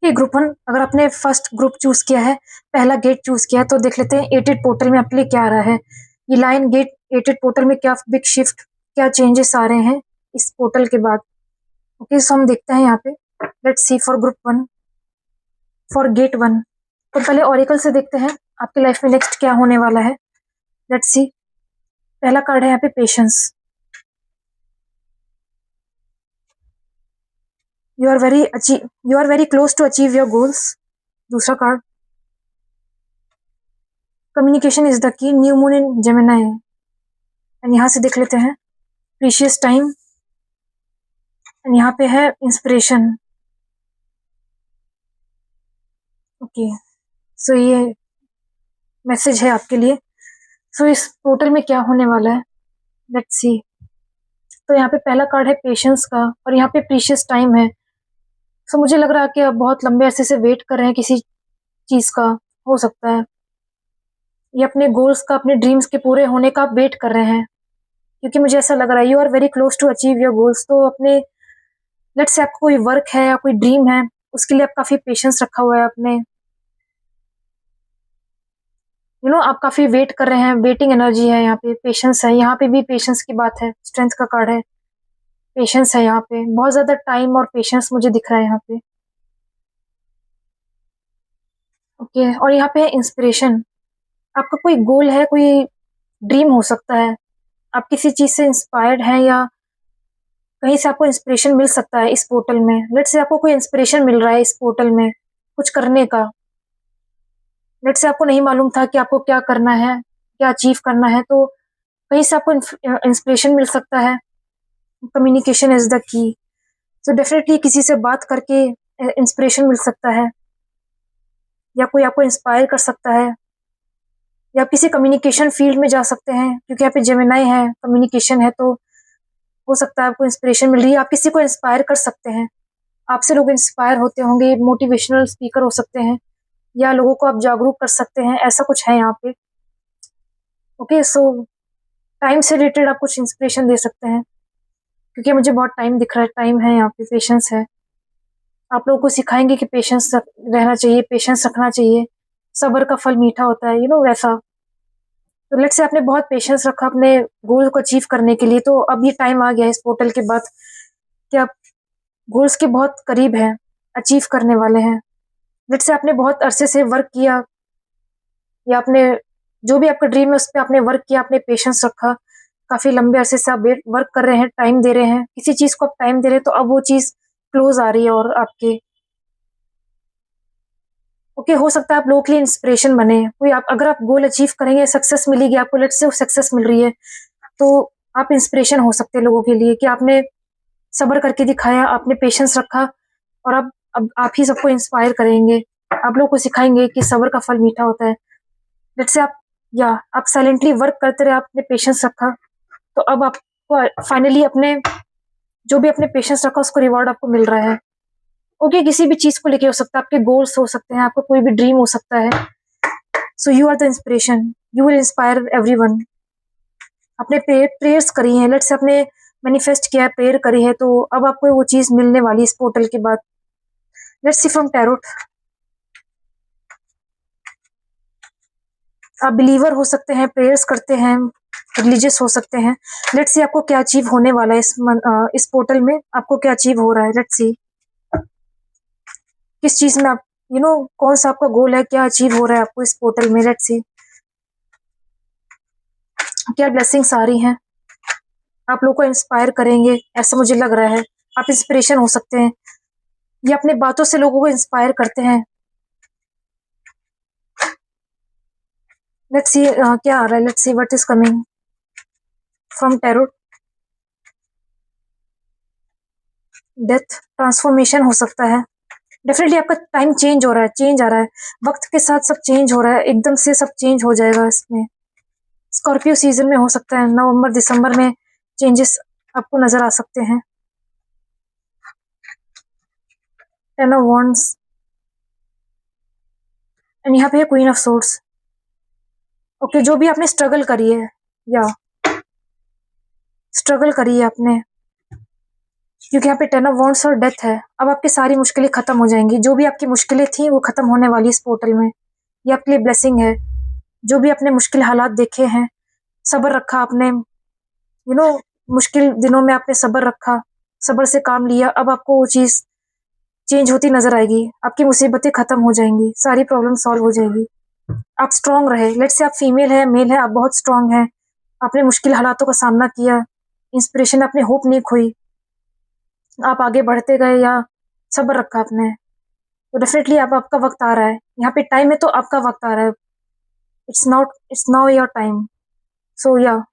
ये group one, अगर आपने फर्स्ट ग्रुप चूज किया है, पहला गेट चूज किया है, तो देख लेते हैं एटेड पोर्टल में आपके लिए क्या आ रहा है। ये लाइन गेट एटेड पोर्टल में क्या बिग शिफ्ट, क्या चेंजेस आ रहे हैं इस पोर्टल के बाद। ओके, सो हम देखते हैं यहाँ पे। Let's see for group one, for get one. तो पहले ऑरिकल से देखते हैं आपकी लाइफ में नेक्स्ट क्या होने वाला है। Let's see. पहला कार्ड है यहाँ पे patience. You are very close to achieve your goals. दूसरा card, communication is the key, new moon in Gemini है। एंड यहाँ से देख लेते हैं प्रीशियस टाइम। एंड यहाँ पे है इंस्पिरेशन। ओके, सो ये मैसेज है आपके लिए। सो इस पोर्टल में क्या होने वाला है, लेट्स सी। तो यहाँ पे पहला कार्ड है पेशेंस का, और यहाँ पे प्रीशियस टाइम है। सो मुझे लग रहा है कि आप बहुत लंबे अरसे से वेट कर रहे हैं किसी चीज का, हो सकता है ये अपने गोल्स का, अपने ड्रीम्स के पूरे होने का आप वेट कर रहे हैं, क्योंकि मुझे ऐसा लग रहा है you are very close to achieve your goals. तो अपने लेट्स से आपको कोई वर्क है या कोई ड्रीम है, उसके लिए आप काफी पेशेंस रखा हुआ है अपने, आप काफी वेट कर रहे हैं, वेटिंग एनर्जी है यहाँ पे, पेशेंस है। यहाँ पे भी पेशेंस की बात है, स्ट्रेंथ का कार्ड है, पेशेंस है यहाँ पे, बहुत ज्यादा टाइम और पेशेंस मुझे दिख रहा है यहाँ पे। ओके, और यहाँ पे है इंस्पिरेशन। आपका कोई गोल है, कोई ड्रीम हो सकता है, आप किसी चीज से इंस्पायर्ड हैं, या कहीं से आपको इंस्पिरेशन मिल सकता है इस पोर्टल में। लेट्स से आपको कोई इंस्पिरेशन मिल रहा है इस पोर्टल में कुछ करने का। लेट्स से आपको नहीं मालूम था कि आपको क्या करना है, क्या अचीव करना है, तो कहीं से आपको इंस्पिरेशन मिल सकता है। कम्युनिकेशन इज द की, सो डेफिनेटली किसी से बात करके इंस्पिरेशन मिल सकता है, या कोई आपको इंस्पायर कर सकता है, या आप किसी कम्युनिकेशन फील्ड में जा सकते हैं, क्योंकि यहाँ पे जेमिनाई है, कम्युनिकेशन है, तो हो सकता है आपको इंस्पिरेशन मिल रही है, आप किसी को इंस्पायर कर सकते हैं, आपसे लोग इंस्पायर होते होंगे, मोटिवेशनल स्पीकर हो सकते हैं, या लोगों को आप जागरूक कर सकते हैं, ऐसा कुछ है यहाँ पे। ओके, सो टाइम से रिलेटेड आप कुछ इंस्पिरेशन दे सकते हैं, क्योंकि मुझे बहुत टाइम दिख रहा है, टाइम है यहाँ पे, पेशेंस है। आप लोगों को सिखाएंगे कि पेशेंस रहना चाहिए, पेशेंस रखना चाहिए, सब्र का फल मीठा होता है, वैसा। तो लेट्स से आपने बहुत पेशेंस रखा अपने गोल को अचीव करने के लिए, तो अब ये टाइम आ गया है इस पोर्टल के बाद कि आप गोल्स के बहुत करीब हैं, अचीव करने वाले हैं। लेट्स से आपने बहुत अरसे से वर्क किया, या आपने जो भी आपका ड्रीम है उस पर आपने वर्क किया, आपने पेशेंस रखा, काफी लंबे अरसे से आप वर्क कर रहे हैं, टाइम दे रहे हैं किसी चीज को, आप टाइम दे रहे हैं, तो अब वो चीज क्लोज आ रही है। और आपके ओके, हो सकता है आप लोगों के लिए इंस्पिरेशन बने कोई, आप अगर आप गोल अचीव करेंगे, सक्सेस मिलेगी आपको, लेट्स से सक्सेस मिल रही है, तो आप इंस्पिरेशन हो सकते हैं लोगों के लिए कि आपने सब्र करके दिखाया, आपने पेशेंस रखा, और अब आप ही सबको इंस्पायर करेंगे, आप लोगों को सिखाएंगे कि सब्र का फल मीठा होता है। लेट्स से आप साइलेंटली वर्क करते रहे, आपने पेशेंस रखा, तो अब आपको फाइनली अपने जो भी अपने पेशेंस रखा उसको रिवॉर्ड आपको मिल रहा है। ओके, किसी भी चीज को लेके हो सकता है, आपके गोल्स हो सकते हैं, आपका कोई भी ड्रीम हो सकता है। So you are the inspiration, you will inspire everyone. आपने प्रेयर्स करी हैं, लेट्स से आपने मैनिफेस्ट किया है, प्रेयर करी है, तो अब आपको वो चीज मिलने वाली इस पोर्टल के बाद। Let's see from tarot. आप बिलीवर हो सकते हैं, प्रेयर्स करते हैं, रिलीजियस हो सकते हैं। लेट्स सी आपको क्या अचीव होने वाला है इस पोर्टल में, आपको क्या अचीव हो रहा है। लेट्स सी किस चीज में आप कौन सा आपका गोल है, क्या अचीव हो रहा है आपको इस पोर्टल में। लेट्स सी क्या ब्लेसिंग्स आ रही हैं, आप लोग को इंस्पायर करेंगे, ऐसा मुझे लग रहा है। आप इंस्पिरेशन हो सकते हैं, ये अपने बातों से लोगों को इंस्पायर करते हैं। लेट्स सी क्या आ रहा है, let's see what is coming from tarot. Death, transformation हो सकता है, डेफिनेटली आपका टाइम चेंज हो रहा है, चेंज आ रहा है, वक्त के साथ सब चेंज हो रहा है, एकदम से सब चेंज हो जाएगा इसमें। स्कॉर्पियो सीजन में हो सकता है, नवंबर दिसंबर में चेंजेस आपको नजर आ सकते हैं। टेन ऑफ वॉन्ड्स, एंड यहाँ पे है क्वीन ऑफ सोर्ड्स। ओके, जो भी आपने स्ट्रगल करी है, या स्ट्रगल करी है आपने, क्योंकि यहाँ पे 10 ऑफ वॉन्ड्स और डेथ है। अब आपकी सारी मुश्किलें खत्म हो जाएंगी, जो भी आपकी मुश्किलें थी वो खत्म होने वाली इस पोर्टल में। ये आपके लिए ब्लेसिंग है। जो भी आपने मुश्किल हालात देखे हैं, सब्र रखा आपने, मुश्किल दिनों में आपने सब्र रखा, सब्र से काम लिया, अब आपको वो चीज़ चेंज होती नजर आएगी। आपकी मुसीबतें खत्म हो जाएंगी, सारी प्रॉब्लम सॉल्व हो जाएगी। आप स्ट्रांग रहे। लेट्स से आप फीमेल है, मेल है, आप बहुत स्ट्रांग हैं। आपने मुश्किल हालातों का सामना किया, इंस्पिरेशन, आपने होप नहीं खोई, आप आगे बढ़ते गए या सब्र रखा आपने। तो डेफिनेटली अब आपका वक्त आ रहा है। यहाँ पे टाइम है तो आपका वक्त आ रहा है। It's now your time. So या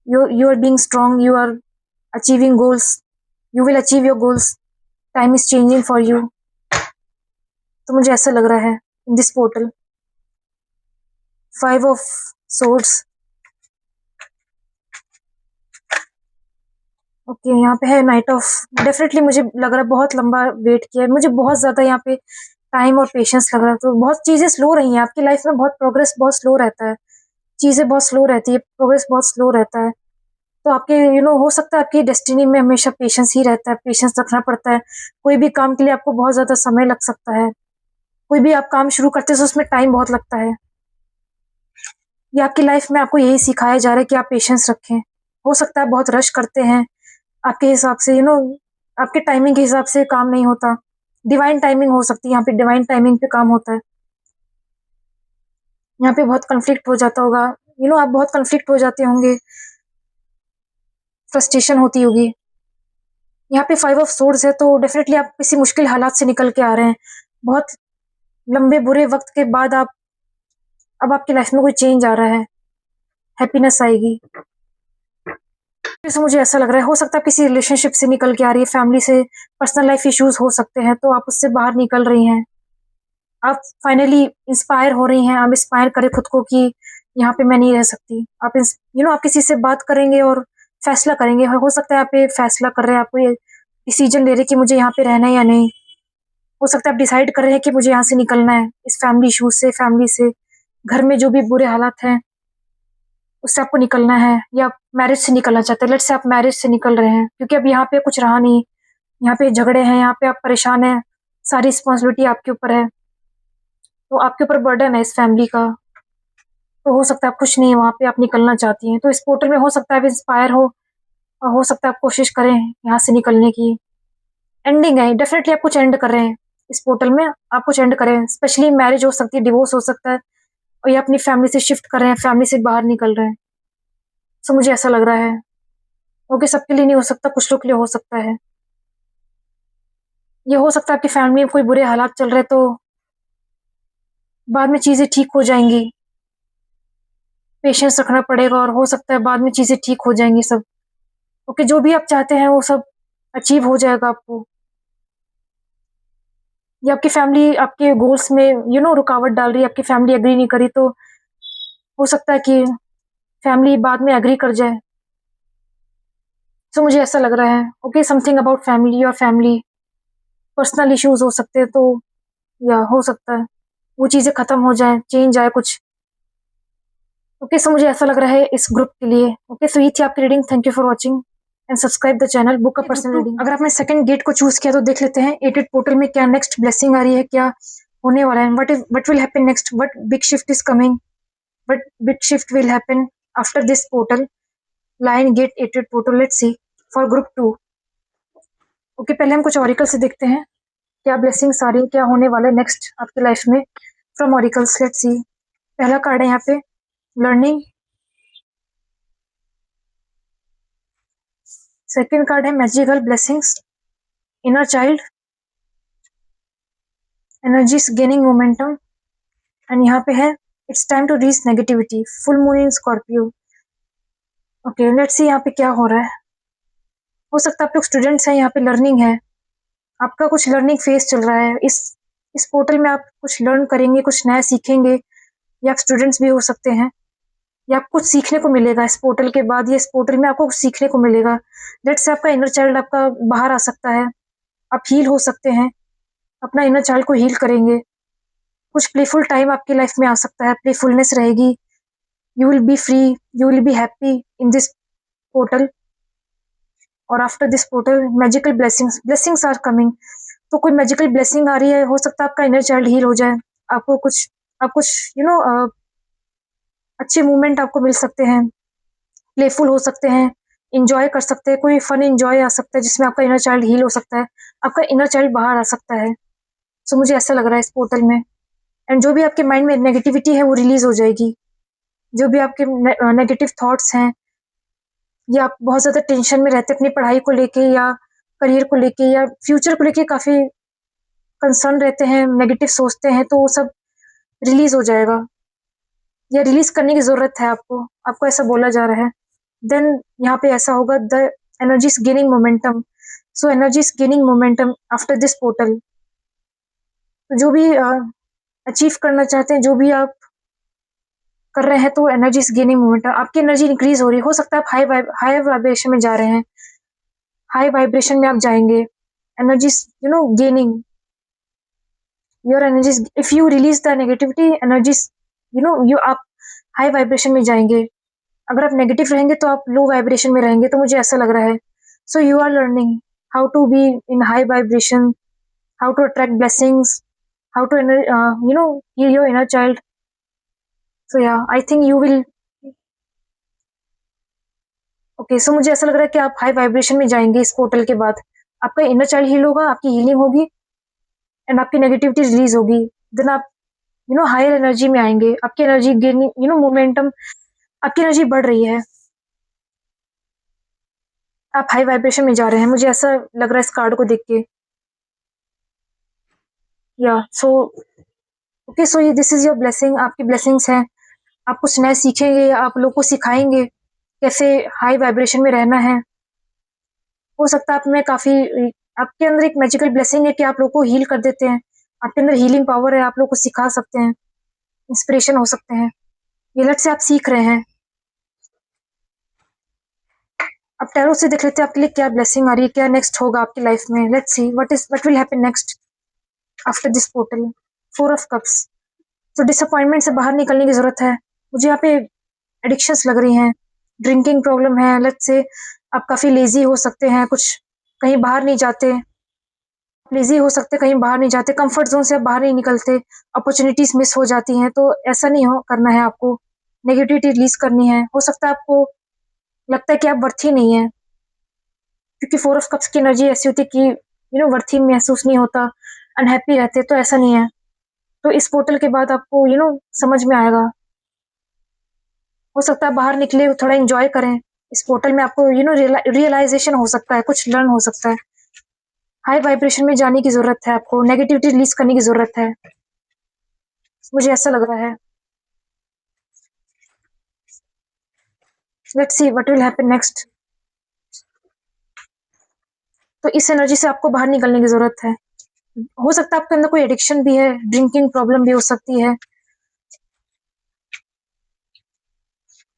you are being strong, you are achieving goals, you will achieve your goals, time is changing for you। तो मुझे ऐसा लग रहा है इन this portal. 5 of swords। Okay, यहाँ पे है नाइट ऑफ। डेफिनेटली मुझे लग रहा है बहुत लंबा वेट किया है, मुझे बहुत ज़्यादा यहाँ पे टाइम और पेशेंस लग रहा है। तो बहुत चीज़ें स्लो रही हैं आपकी लाइफ में, बहुत प्रोग्रेस बहुत स्लो रहता है, चीज़ें बहुत स्लो रहती है, प्रोग्रेस बहुत स्लो रहता है। तो आपके हो सकता है आपकी डेस्टिनी में हमेशा पेशेंस ही रहता है, पेशेंस रखना पड़ता है। कोई भी काम के लिए आपको बहुत ज़्यादा समय लग सकता है, कोई भी आप काम शुरू करते हैं तो उसमें टाइम बहुत लगता है। ये आपकी लाइफ में आपको यही सिखाया जा रहा है कि आप पेशेंस रखें। हो सकता है आप बहुत रश करते हैं, आपके हिसाब से आपके टाइमिंग के हिसाब से काम नहीं होता। डिवाइन टाइमिंग हो सकती है, यहाँ पे डिवाइन टाइमिंग पे काम होता है। यहाँ पे बहुत कन्फ्लिक्ट हो जाता होगा, आप बहुत कन्फ्लिक्ट हो जाते होंगे, फ्रस्ट्रेशन होती होगी। यहाँ पे 5 of swords है, तो डेफिनेटली आप किसी मुश्किल हालात से निकल के आ रहे हैं। बहुत लंबे बुरे वक्त के बाद अब आपकी लाइफ में कोई चेंज आ रहा है, हैप्पीनेस आएगी। जैसे मुझे ऐसा लग रहा है, हो सकता है किसी रिलेशनशिप से निकल के आ रही है, फैमिली से, पर्सनल लाइफ इश्यूज हो सकते हैं, तो आप उससे बाहर निकल रही हैं। आप फाइनली इंस्पायर हो रही हैं, आप इंस्पायर करें खुद को कि यहाँ पे मैं नहीं रह सकती। आप किसी से बात करेंगे और फैसला करेंगे। हो सकता है आप ये फैसला कर रहे हैं, आपको ये डिसीजन ले रहे हैं कि मुझे यहाँ पे रहना है या नहीं। हो सकता है आप डिसाइड कर रहे हैं कि मुझे यहाँ से निकलना है, इस फैमिली इशूज से, फैमिली से, घर में जो भी बुरे हालात हैं उससे आपको निकलना है, या आप मैरिज से निकलना चाहते हैं। लेट्स से आप मैरिज से निकल रहे हैं, क्योंकि अब यहाँ पे कुछ रहा नहीं, यहाँ पे झगड़े हैं, यहाँ पे आप परेशान हैं, सारी रिस्पॉन्सिबिलिटी आपके ऊपर है, तो आपके ऊपर बर्डन है इस फैमिली का। तो हो सकता है आप खुश नहीं है वहाँ पे, आप निकलना चाहती हैं। तो इस पोर्टल में हो सकता है आप इंस्पायर हो, और हो सकता है आप कोशिश करें यहाँ से निकलने की। एंडिंग है, डेफिनेटली आप कुछ एंड कर रहे हैं इस पोर्टल में, आप कुछ एंड करें। स्पेशली मैरिज हो सकती है, डिवोर्स हो सकता है, और ये अपनी फैमिली से शिफ्ट कर रहे हैं, फैमिली से बाहर निकल रहे हैं। सो मुझे ऐसा लग रहा है। ओके, सबके लिए नहीं हो सकता, कुछ लोग के लिए हो सकता है। ये हो सकता है आपकी फैमिली में कोई बुरे हालात चल रहे, तो बाद में चीज़ें ठीक हो जाएंगी। पेशेंस रखना पड़ेगा, और हो सकता है बाद में चीज़ें ठीक हो जाएंगी सब। ओके, जो भी आप चाहते हैं वो सब अचीव हो जाएगा आपको। या आपकी फैमिली आपके गोल्स में रुकावट डाल रही है, आपकी फैमिली एग्री नहीं करी, तो हो सकता है कि फैमिली बाद में एग्री कर जाए। तो मुझे ऐसा लग रहा है। ओके, समथिंग अबाउट फैमिली और फैमिली, पर्सनल इश्यूज हो सकते हैं, तो या हो सकता है वो चीज़ें खत्म हो जाए, चेंज आए कुछ। ओके, सो मुझे ऐसा लग रहा है इस ग्रुप के लिए। ओके, सो ये थी आपकी reading. Thank you for watching and subscribe the channel book a personal reading. अगर आपने सेकंड गेट को चूज किया तो देख लेते हैं 88 पोर्टल में क्या नेक्स्ट ब्लेसिंग आ रही है, क्या होने वाला है, what will happen next, what big shift is coming, what big shift will happen after this portal, lion gate 88 portal. Let's see for group 2। Okay, पहले हम कुछ ऑरिकल से देखते हैं क्या ब्लेसिंग्स आ रही है, क्या होने वाला है नेक्स्ट आपकी लाइफ में फ्रॉम ऑरिकल्स। Let's see. पहला कार्ड है यहाँ पे लर्निंग, सेकंड कार्ड है magical blessings, inner child, energies gaining momentum, and यहाँ पे है it's time to reach negativity, full moon in Scorpio. Okay, let's see यहाँ पे क्या हो रहा है। हो सकता है आप लोग स्टूडेंट्स हैं, यहाँ पे लर्निंग है, आपका कुछ लर्निंग फेज चल रहा है। इस पोर्टल में आप कुछ लर्न करेंगे, कुछ नया सीखेंगे, या आप स्टूडेंट्स भी हो सकते हैं, या आपको कुछ सीखने को मिलेगा इस पोर्टल के बाद, या इस पोर्टल में आपको कुछ सीखने को मिलेगा। लेट्स से आपका इनर चाइल्ड आपका बाहर आ सकता है, आप हील हो सकते हैं, अपना इनर चाइल्ड को हील करेंगे। कुछ प्लेफुल टाइम आपकी लाइफ में आ सकता है, प्लेफुलनेस रहेगी, you will be free, you will be happy in this portal. और after this portal magical blessings are coming. तो कोई मैजिकल ब्लेसिंग आ रही है, हो सकता है आपका इनर चाइल्ड हील हो जाए, आपको कुछ आप कुछ अच्छे मूवमेंट आपको मिल सकते हैं, प्लेफुल हो सकते हैं, इंजॉय कर सकते हैं, कोई फन इंजॉय आ सकता है जिसमें आपका इनर चाइल्ड हील हो सकता है, आपका इनर चाइल्ड बाहर आ सकता है। सो मुझे ऐसा लग रहा है इस पोर्टल में। एंड जो भी आपके माइंड में नेगेटिविटी है वो रिलीज हो जाएगी, जो भी आपके नेगेटिव थॉट्स हैं, या आप बहुत ज़्यादा टेंशन में रहते हैं अपनी पढ़ाई को लेके या करियर को लेके या फ्यूचर को लेके काफ़ी कंसर्न रहते हैं, नेगेटिव सोचते हैं, तो वो सब रिलीज हो जाएगा, या रिलीज करने की ज़रूरत है आपको, आपको ऐसा बोला जा रहा है। देन यहाँ पे ऐसा होगा, the energy is gaining momentum. So energy is gaining momentum after this portal. तो जो भी अचीव करना चाहते हैं, जो भी आप कर रहे हैं, तो एनर्जी इज गेनिंग मोमेंटम, आपकी एनर्जी इंक्रीज हो रही है। हो सकता है आप हाई वाइब्रेशन में जा रहे हैं, हाई वाइब्रेशन में आप जाएंगे, energy gaining your energy. If you release the negativity energy, you आप हाई वाइब्रेशन में जाएंगे। अगर आप नेगेटिव रहेंगे तो आप लो वाइब्रेशन में रहेंगे, तो मुझे ऐसा लग रहा है। So you are learning how to be in high vibration, how to attract blessings, how to heal your inner child. So yeah, I think you will. Okay, so मुझे ऐसा लग रहा है कि आप हाई वाइब्रेशन में जाएंगे इस पोर्टल के बाद, आपका इनर चाइल्ड हील होगा, आपकी हीलिंग होगी, एंड आपकी नेगेटिविटी रिलीज होगी। देन आप हायर एनर्जी में आएंगे, आपकी एनर्जी गेनिंग मोमेंटम, आपकी एनर्जी बढ़ रही है, आप हाई वाइब्रेशन में जा रहे हैं, मुझे ऐसा लग रहा है इस कार्ड को देख के। या सो ओके, सो ये दिस इज योर ब्लेसिंग, आपकी ब्लेसिंग्स हैं। आप कुछ नया सीखेंगे, आप लोग को सिखाएंगे कैसे हाई वाइब्रेशन में रहना है। हो सकता है आप में काफी आपके अंदर एक मैजिकल ब्लेसिंग है कि आप लोग को हील कर देते हैं, आपके अंदर हीलिंग पावर है, आप लोग को सिखा सकते हैं, इंस्पिरेशन हो सकते हैं। ये लट से आप सीख रहे हैं। अब टैरो से देख लेते हैं आपके लिए क्या ब्लेसिंग आ रही है, क्या नेक्स्ट होगा आपकी लाइफ में। Let's see what will happen next after this portal. 4 of cups. तो डिसअपॉइंटमेंट से बाहर निकलने की जरूरत है। मुझे यहाँ पे एडिक्शंस लग रही हैं, ड्रिंकिंग प्रॉब्लम है, लेट्स से आप काफी लेजी हो सकते हैं, कुछ कहीं बाहर नहीं जाते, लेजी हो सकते, कहीं बाहर नहीं जाते, कंफर्ट जोन से आप बाहर नहीं निकलते, अपॉर्चुनिटीज मिस हो जाती हैं। तो ऐसा नहीं हो करना है आपको, नेगेटिविटी रिलीज करनी है। हो सकता है आपको लगता है कि आप वर्थी नहीं है, क्योंकि 4 ऑफ कप्स की एनर्जी ऐसी होती है कि वर्थी महसूस नहीं होता, अनहैप्पी रहते, तो ऐसा नहीं है। तो इस पोर्टल के बाद आपको समझ में आएगा। हो सकता है बाहर निकले, थोड़ा इंजॉय करें इस पोर्टल में, आपको रियलाइजेशन हो सकता है, कुछ लर्न हो सकता है। हाई वाइब्रेशन में जाने की जरूरत है, आपको नेगेटिविटी रिलीज करने की जरूरत है, मुझे ऐसा लग रहा है। Let's see what will happen next. तो इस एनर्जी से आपको बाहर निकलने की जरूरत है। हो सकता है आपके अंदर कोई एडिक्शन भी है, ड्रिंकिंग प्रॉब्लम भी हो सकती है,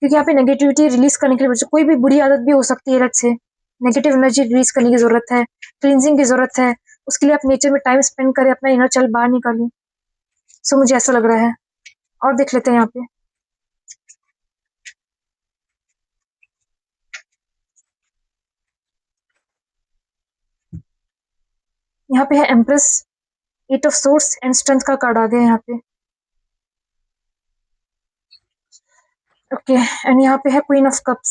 क्योंकि यहाँ पे नेगेटिविटी रिलीज करने के लिए कोई भी बुरी आदत भी हो सकती है, अलग से नेगेटिव एनर्जी रिलीज करने की जरूरत है, क्लींजिंग की जरूरत है। उसके लिए आप नेचर में टाइम स्पेंड करें, अपना इनर चाइल्ड बाहर निकालें। सो मुझे ऐसा लग रहा है। और देख लेते हैं यहाँ पे। यहाँ पे है empress, 8 of source and strength का कार्ड आ गया यहाँ पे। ओके, एंड यहाँ पे है क्वीन ऑफ कप्स।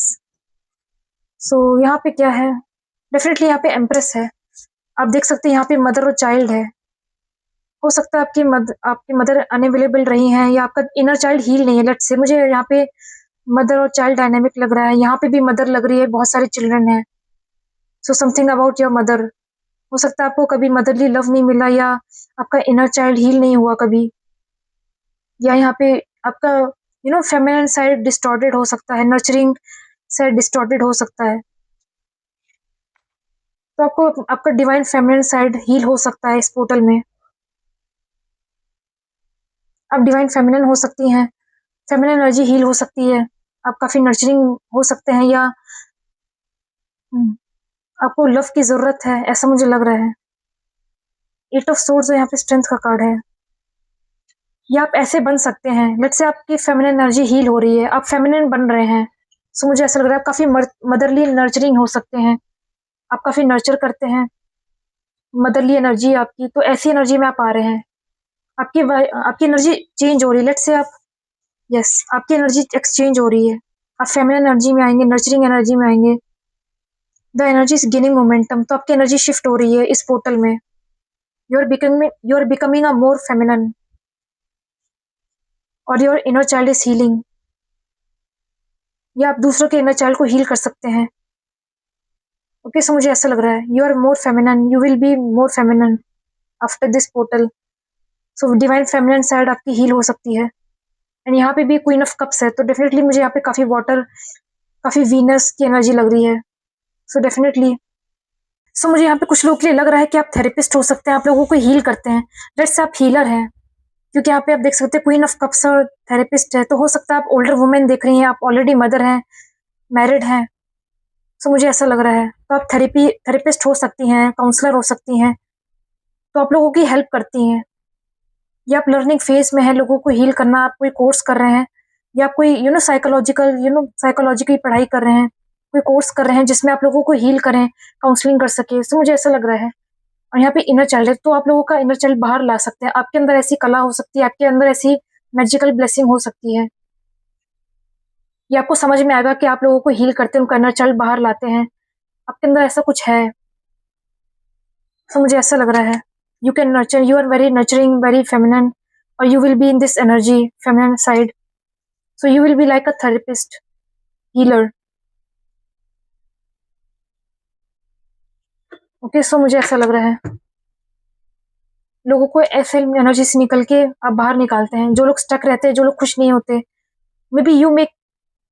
सो यहाँ पे क्या है, डेफिनेटली यहाँ पे एम्प्रेस है। आप देख सकते हैं यहाँ पे मदर और चाइल्ड है। हो सकता है आपकी मदर अनअवेलेबल रही हैं, या आपका इनर चाइल्ड हील नहीं है। लेट्स से मुझे यहाँ पे मदर और चाइल्ड डायनेमिक लग रहा है। यहाँ पे भी मदर लग रही है, बहुत सारे चिल्ड्रन हैं। So something about your mother. हो सकता है आपको कभी मदरली लव नहीं मिला, या आपका इनर चाइल्ड हील नहीं हुआ कभी, या यहाँ पे आपका फेमिनिन साइड डिस्टॉर्टेड हो सकता है, नर्चरिंग साइड डिस्टॉर्टेड हो सकता है। तो आपको आपका डिवाइन फेमिनिन साइड हील हो सकता है इस पोर्टल में। आप डिवाइन फेमिनिन हो सकती हैं, फेमिनिन एनर्जी हील हो सकती है, आप काफी नर्चरिंग हो सकते हैं, या आपको लव की जरूरत है, ऐसा मुझे लग रहा है। 8 ऑफ सोर्ड्स यहाँ पे स्ट्रेंथ का कार्ड है। या आप ऐसे बन सकते हैं, लेट्स से आपकी फेमिनिन एनर्जी हील हो रही है, आप फेमिनिन बन रहे हैं। सो मुझे ऐसा लग रहा है आप काफी मदरली नर्चरिंग हो सकते हैं, आप काफ़ी नर्चर करते हैं, मदरली एनर्जी है आपकी, तो ऐसी एनर्जी में आप आ रहे हैं। आपकी एनर्जी चेंज हो रही है, लेट्स से आप यस आपकी एनर्जी एक्सचेंज हो रही है, आप फेमिनिन एनर्जी में आएँगे, नर्चरिंग एनर्जी में आएँगे। The energy is gaining momentum, तो आपकी एनर्जी शिफ्ट हो रही है इस पोर्टल में। You are becoming a more feminine और your inner child is healing, या आप दूसरों के इनर चाइल्ड को हील कर सकते हैं। ओके, सो मुझे ऐसा लग रहा है you are more feminine, you will be more feminine after this portal. So divine feminine side आपकी हील हो सकती है। एंड यहाँ पे भी क्वीन ऑफ कप्स है, तो डेफिनेटली मुझे यहाँ पे काफ़ी वाटर, काफ़ी वीनस की एनर्जी लग रही है। सो डेफिनेटली मुझे यहाँ पे कुछ लोगों के लिए लग रहा है कि आप थेरेपिस्ट हो सकते हैं, आप लोगों को हील करते हैं। लेट्स से आप हीलर हैं, क्योंकि यहाँ पे आप देख सकते हैं क्वीन ऑफ कप्स और थेरेपिस्ट है, तो हो सकता है आप ओल्डर वुमेन देख रही हैं, आप ऑलरेडी मदर हैं, मैरिड हैं। सो मुझे ऐसा लग रहा है तो आप थेरेपिस्ट हो सकती हैं, काउंसलर हो सकती हैं, तो आप लोगों की हेल्प करती हैं। या आप लर्निंग फेज में हैं, लोगों को हील करना, आप कोई कोर्स कर रहे हैं, या आप कोई साइकोलॉजी की पढ़ाई कर रहे हैं, कोई कोर्स कर रहे हैं जिसमें आप लोगों को हील करें, काउंसलिंग कर सके। सो मुझे ऐसा लग रहा है। और यहाँ पे इनर चाइल्ड है, तो आप लोगों का इनर चाइल्ड बाहर ला सकते हैं। आपके अंदर ऐसी कला हो सकती है, आपके अंदर ऐसी मैजिकल ब्लेसिंग हो सकती है, ये आपको समझ में आएगा कि आप लोगों को हील करते हैं, उनका इनर चाइल्ड बाहर लाते हैं। आपके अंदर ऐसा कुछ है। सो मुझे ऐसा लग रहा है you can nurture, you are very nurturing, very feminine, और you will be in this energy feminine side. So you will be like a therapist, healer. Okay, so मुझे ऐसा लग रहा है लोगों को ऐसे एनर्जी से निकल के आप बाहर निकालते हैं। जो लोग स्टक रहते हैं, जो लोग खुश नहीं होते, may be you make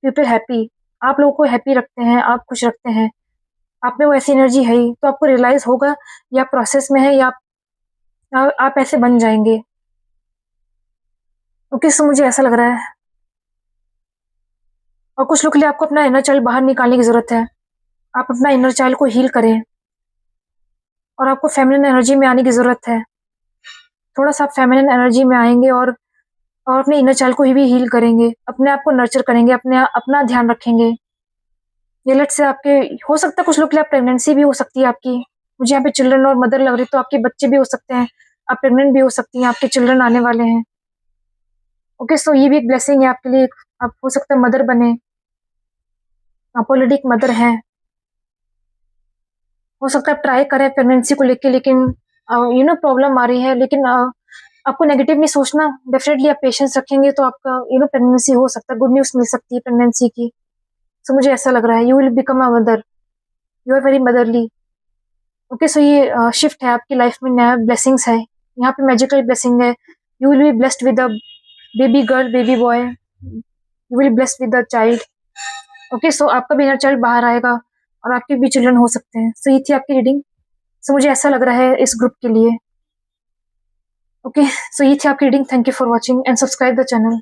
people happy, आप लोगों को हैप्पी रखते हैं, आप खुश रखते हैं। आप में वो ऐसी एनर्जी है ही, तो आपको रियलाइज होगा या प्रोसेस में है, या आप ऐसे बन जाएंगे। ओके, सो मुझे ऐसा लग रहा है। और कुछ लोग के लिए आपको अपना इनर चाइल्ड बाहर निकालने की जरूरत है। आप अपना इनर चाइल्ड को हील करें, और आपको फेमिनिन एनर्जी में आने की जरूरत है। थोड़ा सा आप फेमिनिन एनर्जी में आएंगे, और अपने इनर चाइल्ड को ही भी हील करेंगे, अपने आप को नर्चर करेंगे, अपना ध्यान रखेंगे। ये लेट से आपके हो सकता है कुछ लोग के लिए प्रेगनेंसी भी हो सकती है आपकी। मुझे यहाँ पे चिल्ड्रन और मदर लग रही, तो आपके बच्चे भी हो सकते हैं, आप प्रेग्नेंट भी हो सकती हैं, आपके चिल्ड्रन आने वाले हैं। ओके, सो ये भी एक ब्लेसिंग है आपके लिए। आप हो सकता है मदर बने, आप ऑलरेडी एक मदर हैं। हो सकता है आप ट्राई करें प्रेगनेंसी को लेके, लेकिन प्रॉब्लम आ रही है, लेकिन आपको नेगेटिव नहीं सोचना। डेफिनेटली आप पेशेंस रखेंगे तो आपका प्रेगनेंसी हो सकता है, गुड न्यूज़ मिल सकती है प्रेगनेंसी की। सो मुझे ऐसा लग रहा है you will become a mother, you are very motherly. Okay, so ये शिफ्ट है आपकी लाइफ में, नया ब्लेसिंग्स है यहाँ पे, मैजिकल ब्लेसिंग है। You will be blessed with a baby girl, baby boy, you will blessed with a child. Okay, so आपका भी इनर चाइल्ड बाहर आएगा, और आपके भी चिल्ड्रन हो सकते हैं। सो ये थी आपकी रीडिंग। सो मुझे ऐसा लग रहा है इस ग्रुप के लिए। ओके, सो ये थी आपकी reading. Thank you for watching and subscribe the channel.